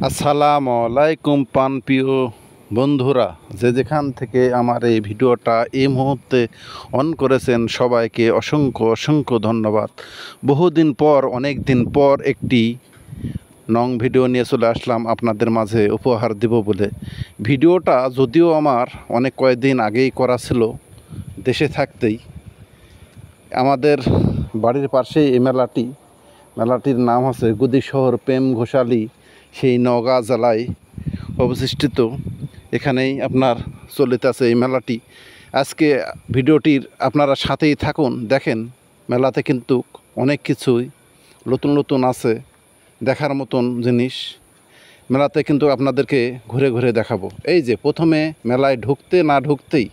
আসসালামু আলাইকুম প্রিয় বন্ধুরা, যেখান থেকে আমার এই ভিডিওটা এই মুহূর্তে অন করেছেন সবাইকে অসংখ্য অসংখ্য ধন্যবাদ। বহুদিন পর অনেক দিন পর একটি ভিডিও নিয়ে চলে আসলাম আপনাদের মাঝে উপহার দেব বলে। ভিডিওটা যদিও আমার অনেক কয়েকদিন আগেই করা ছিল, দেশে থাকতেই। আমাদের বাড়ির পাশেই এই মেলাটির নাম হচ্ছে গুদিশহর প্রেম ঘোষালী, সেই নওগাঁ জেলায় অবস্থিত। এখানেই আপনার চলিতেছে এই মেলাটি। আজকে ভিডিওটির আপনারা সাথেই থাকুন, দেখেন মেলাতে কিন্তু অনেক কিছুই নতুন নতুন আছে, দেখার মতন জিনিস। মেলাতে কিন্তু আপনাদেরকে ঘুরে ঘুরে দেখাবো। এই যে প্রথমে মেলায় ঢুকতে না ঢুকতেই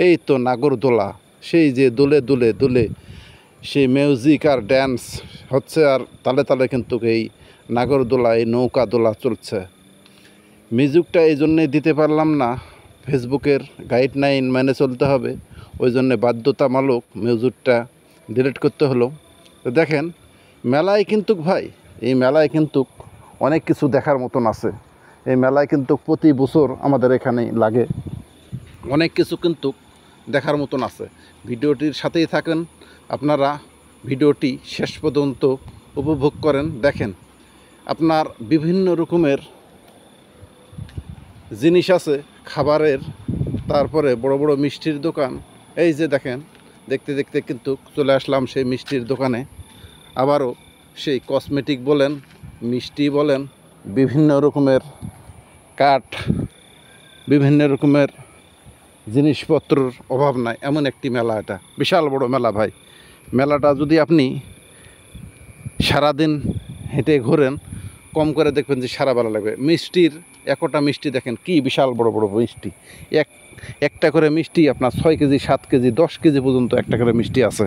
এই তো নাগরদোলা, সেই যে দুলে দুলে দুলে সেই মিউজিক আর ড্যান্স হচ্ছে, আর তালে তালে কিন্তু এই নাগরদোলা, এই নৌকা দোলা চলছে। মিউজিকটা এই জন্যে দিতে পারলাম না, ফেসবুকের গাইডলাইন মেনে চলতে হবে, ওই জন্যে বাধ্যতামূলক মিউজিকটা ডিলিট করতে হলো। তো দেখেন মেলায় কিন্তু ভাই, এই মেলায় কিন্তু অনেক কিছু দেখার মতন আছে। এই মেলায় কিন্তু প্রতি বছর আমাদের এখানে লাগে, অনেক কিছু কিন্তু দেখার মতন আছে। ভিডিওটির সাথেই থাকেন আপনারা, ভিডিওটি শেষ পর্যন্ত উপভোগ করেন। দেখেন আপনার বিভিন্ন রকমের জিনিস আছে খাবারের, তারপরে বড় বড় মিষ্টির দোকান। এই যে দেখেন, দেখতে দেখতে কিন্তু চলে আসলাম সেই মিষ্টির দোকানে। আবারও সেই কসমেটিক বলেন, মিষ্টি বলেন, বিভিন্ন রকমের কাঠ, বিভিন্ন রকমের জিনিসপত্রের অভাব নাই এমন একটি মেলা। এটা বিশাল বড় মেলা ভাই। মেলাটা যদি আপনি সারাদিন হেঁটে ঘোরেন, কম করে দেখবেন যে সারা ভালো লাগবে। মিষ্টির একটা মিষ্টি দেখেন কি বিশাল বড় বড় মিষ্টি, একটা করে মিষ্টি আপনার 6 কেজি 7 কেজি 10 কেজি পর্যন্ত একটা করে মিষ্টি আছে,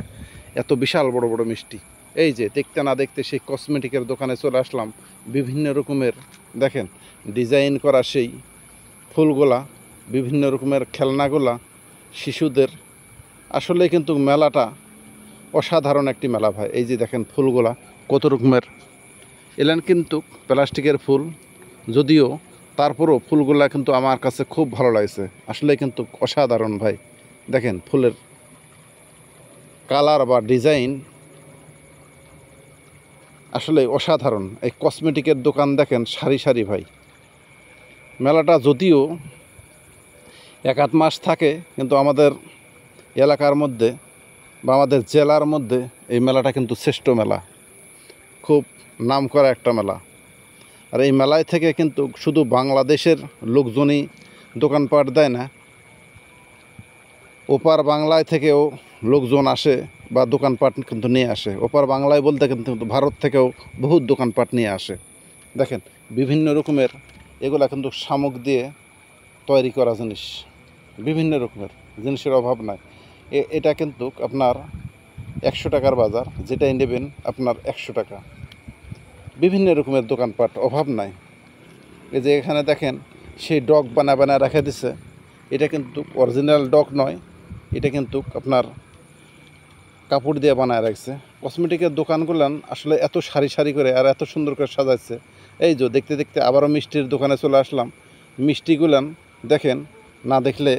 এত বিশাল বড় বড় মিষ্টি। এই যে দেখতে না দেখতে সেই কসমেটিকের দোকানে চলে আসলাম। বিভিন্ন রকমের দেখেন ডিজাইন করা সেই ফুলগোলা, বিভিন্ন রকমের খেলনাগুলা শিশুদের। আসলে কিন্তু মেলাটা অসাধারণ একটি মেলা ভাই। এই যে দেখেন ফুলগুলা কত রকমের এলেন, কিন্তু প্লাস্টিকের ফুল, যদিও তারপরও ফুলগুলা কিন্তু আমার কাছে খুব ভালো লাগছে। আসলে কিন্তু অসাধারণ ভাই। দেখেন ফুলের কালার বা ডিজাইন আসলে অসাধারণ। এই কসমেটিকের দোকান দেখেন সারি সারি ভাই। মেলাটা যদিও 1-8 মাস থাকে, কিন্তু আমাদের এলাকার মধ্যে বা আমাদের জেলার মধ্যে এই মেলাটা কিন্তু শ্রেষ্ঠ মেলা, খুব নামকরা একটা মেলা। আর এই মেলায় থেকে কিন্তু শুধু বাংলাদেশের লোকজনই দোকানপাট দেয় না, ওপার বাংলায় থেকেও লোকজন আসে বা দোকানপাট কিন্তু নিয়ে আসে। ওপার বাংলায় বলতে কিন্তু ভারত থেকেও বহুত দোকানপাট নিয়ে আসে। দেখেন বিভিন্ন রকমের এগুলা কিন্তু শামুক দিয়ে তৈরি করা জিনিস, বিভিন্ন রকমের জিনিসের অভাব নাই। এটা কিন্তু আপনার 100 টাকার বাজার, যেটাই নেবেন আপনার 100 টাকা। বিভিন্ন রকমের দোকানপাট, অভাব নাই। এই যে এখানে দেখেন সেই ডগ বানায় রেখে দিছে, এটা কিন্তু অরিজিনাল ডগ নয়, এটা কিন্তু আপনার কাপড় দিয়ে বানায় রাখছে। কসমেটিকের দোকানগুলান আসলে এত সারি সারি করে আর এত সুন্দর করে সাজাচ্ছে। এই যে দেখতে দেখতে আবারও মিষ্টির দোকানে চলে আসলাম। মিষ্টিগুলান দেখেন, না দেখলে